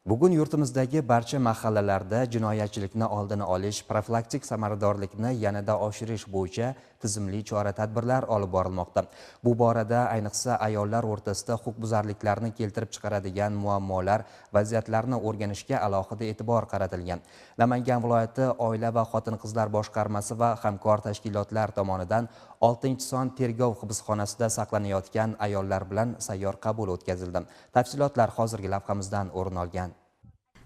Bugun yurtimizdagi barcha mahallalarda jinoyatchilikni oldini olish, profilaktik samaradorlikni yanada oshirish bo'yicha tizimli chora-tadbirlar olib borilmoqda. Bu borada ayniqsa ayollar o'rtasida huquqbuzarliklarni keltirib chiqaradigan muammolar, vaziyatlarni o'rganishga alohida e'tibor qaratilgan. Namangan viloyati Oila va xotin-qizlar boshqarmasi va hamkor tashkilotlar tomonidan 6-son tergov hibsxonasida saqlanayotgan ayollar bilan sayyor qabul o'tkazildi. Tafsilotlar hozirgi lavhamizdan o'rin olgan.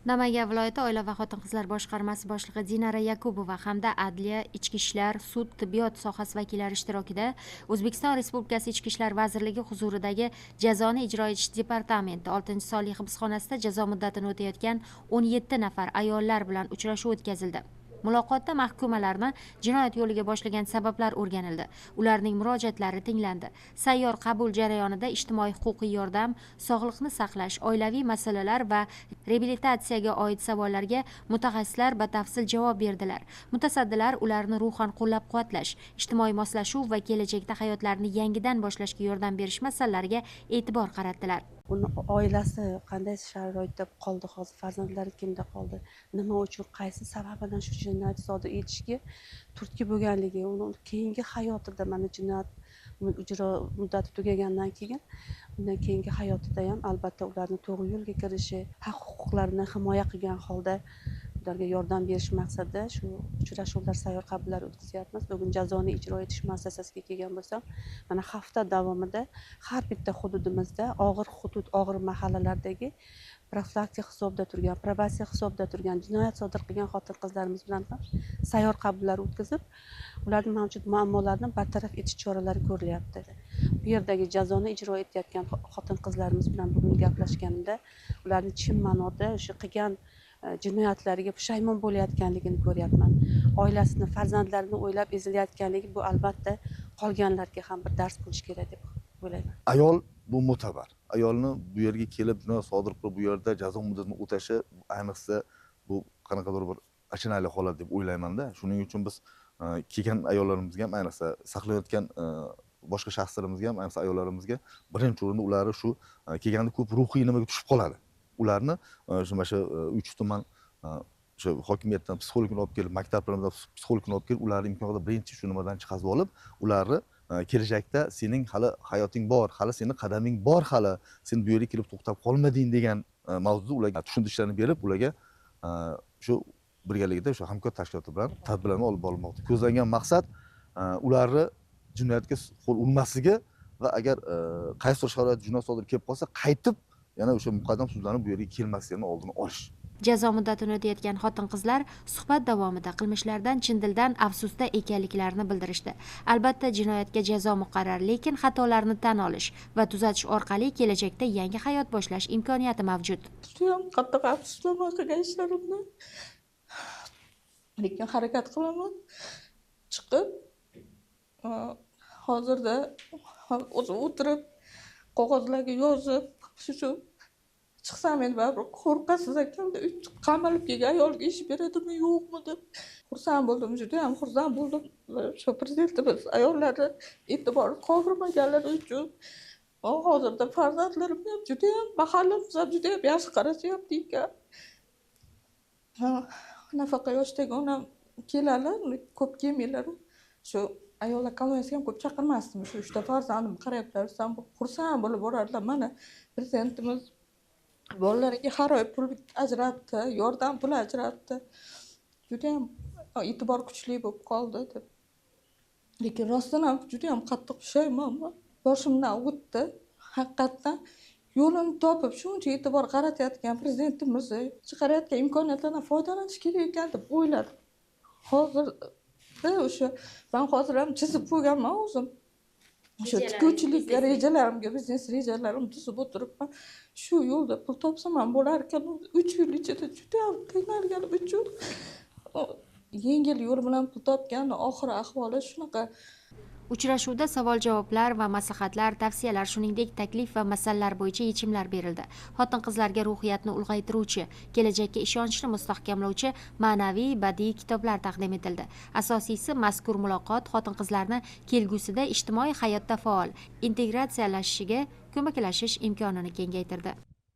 Namangan viloyati Oila va xotin-qizlar boshqarmasi boshlig'i Dinara Yakubova hamda Adliya, Ichki ishlar, sud, tibbiyot sohasi vakillari ishtirokida O'zbekiston Respublikasi Ichki ishlar vazirligi huzuridagi Jazoni ijro etish departamenti 6-sonli hibsxonasida jazo muddatini o'tayotgan 17 nafar ayollar bilan uchrashuv o'tkazildi. Muloqotda mahkumalarni jinoyat yo'liga boshlagan sabablar o'rganildi. Ularning murojaatlari tinglandi. Sayyor qabul jarayonida ijtimoiy huquqiy yordam, sog'liqni saqlash, oilaviy masalalar va reabilitatsiyaga oid savollarga mutaxassislar batafsil javob berdilar. Mutasaddilar ularni ruhan qo'llab-quvvatlash, ijtimoiy moslashuv va kelajakda hayotlarini yangidan boshlashga yordam berish masalalariga e'tibor qaratdilar. Uni oilasi qanday sharoitda qoldi, hozir farzandlari kimda qoldi, nima uchun, qaysi sababdan shu jinoyat sodir etishga turtki bo'lganligi, uni keyingi hayotida mana jinoyat ijro muddati tugagandan keyin undan keyingi hayotida ham albatta ularni to'g'ri yo'lga kirishi, haq huquqlarini himoya qilgan holda ularga yordam berish maqsadida shu uchrashuvlar, sayyor qabullar o'tkazyapmiz. Bugun jazoni ijro etish muassasasiga kelgan bo'lsam, mana hafta davomida har bitta hududimizda og'ir mahallalardagi profilaktik hisobda turgan, probatsiya hisobda turgan, jinoyat sodir qilgan xotin-qizlarimiz bilan ham sayyor qabullar o'tkazib, ularning mavjud muammolarini bartaraf etish choralari ko'rilyapti. Bu yerdagi jazoni ijro etayotgan xotin-qizlarimiz bilan bugun gaplashganimda, ularning chin ma'noda o'sha qilgan jinoyatlariga pushaymon bo'layotganligini ko'ryapman. Oilasini, farzandlarini o'ylab ezilayotganligi bu albatta qolganlarga ham bir dars bo'lishi kerak deb o'ylayman. Ayol bu mo'tabar. Ayolni bu yerga kelib jinoyat sodir qilib bu yerda jazo muddatini o'tashi ayniqsa bu qanaqadir bir achinarli holat deb o'ylayman-da. Shuning uchun biz kelgan ayollarimizga ham ayniqsa saqlayotgan boshqa shaxslarimizga ham ayniqsa ayollarimizga birinchi o'rinda ular shu kelganda ko'p ruhiy nimaga tushib qoladi. Ularni shu uch tuman o'sha hokimiyatdan psixologni olib kelib, maktablardan psixologni olib kelib, ularni imkon qadar birinchi shu nimadan chiqazib olib, ularni kelajakda sening hali hayoting bor, hali sening qadaming bor, hali sen bu yerga kelib to'xtab qolmading degan mavzuda ularga tushuntirishlarni berib, ularga shu birgalikda o'sha hamkor tashkilotlar bilan tadbirlarni olib borilmoqda. Ko'zlangan maqsad ularni jinoyatga qo'l urmasligi va agar qaysidir sharoitda jinoyat sodir kelib qolsa, qaytib yana o'sha muqaddam sudlanib bu yerga kelmasligini oldini olish. Jazo muddatini o'tayotgan xotin-qizlar suhbat davomida qilmishlaridan chin dildan afsusda ekanliklarini bildirishdi. Albatta jinoyatga jazo muqarrar, lekin xatolarni tan olish va tuzatish orqali kelajakda yangi hayot boshlash imkoniyati mavjud. Judayam qattiq afsusdaman qilgan ishlarimdan. Lekin harakat qilaman. Chiqib hozirda o'zim o'tirib qog'ozlarga yozib shu chiqsam endi baribir qo'rqasiz ekanda, qamalib kelgan ayolga ish beradimi yo'qmi deb xursand bo'ldim, juda ham xursand bo'ldim. Shu prezidentimiz ayollarni e'tibor qoldirmaganlari uchun hozirda farzandlarimni ham juda ham mahallamiz ham juda ham yaxshi qarashyapti ekan. Nafaqa yoshdagi onam keladi, ko'p kelmaylar. Shu ayollar koloniyasiga ham ko'p chaqirmasdim. Shu 3 ta farzandim qarayaplar desam, xursand bo'lib boradilar. Mana prezidentimiz bolalariga har oy pul ajratdi, yordam puli ajratdi. Juda ham e'tibor kuchli bo'lib qoldi deb. Lekin rostdan ham juda ham qattiq pushaymonman. Boshimdan o'tdi. Haqiqatdan yo'lini topib shuncha e'tibor qaratayotgan prezidentimiz chiqarayotgan imkoniyatlardan foydalanish kerak ekan deb o'yladim. Hozirda o'sha men hozir ham chizib qo'yganman o'zim. Shu tikuvchilik rejalarimga, biznes rejalarimni tuzib o'tiribman. Shu yo'lda pul topsam ham bo'lar ekan. 3 yil ichida juda ham qiynalganim uchun yengil yo'l bilan pul topgan oxiri ahvoli shunaqa. Uchrashuvda savol-javoblar va maslahatlar, tavsiyalar, shuningdek taklif va masalalar bo'yicha yechimlar berildi. Xotin-qizlarga ruhiyatni ulg'aytiruvchi, kelajakka ishonchni mustahkamlovchi ma'naviy badiiy kitoblar taqdim etildi. Asosiysi mazkur muloqot xotin-qizlarni kelgusida ijtimoiy hayotda faol integratsiyalashishiga ko'maklashish imkonini kengaytirdi.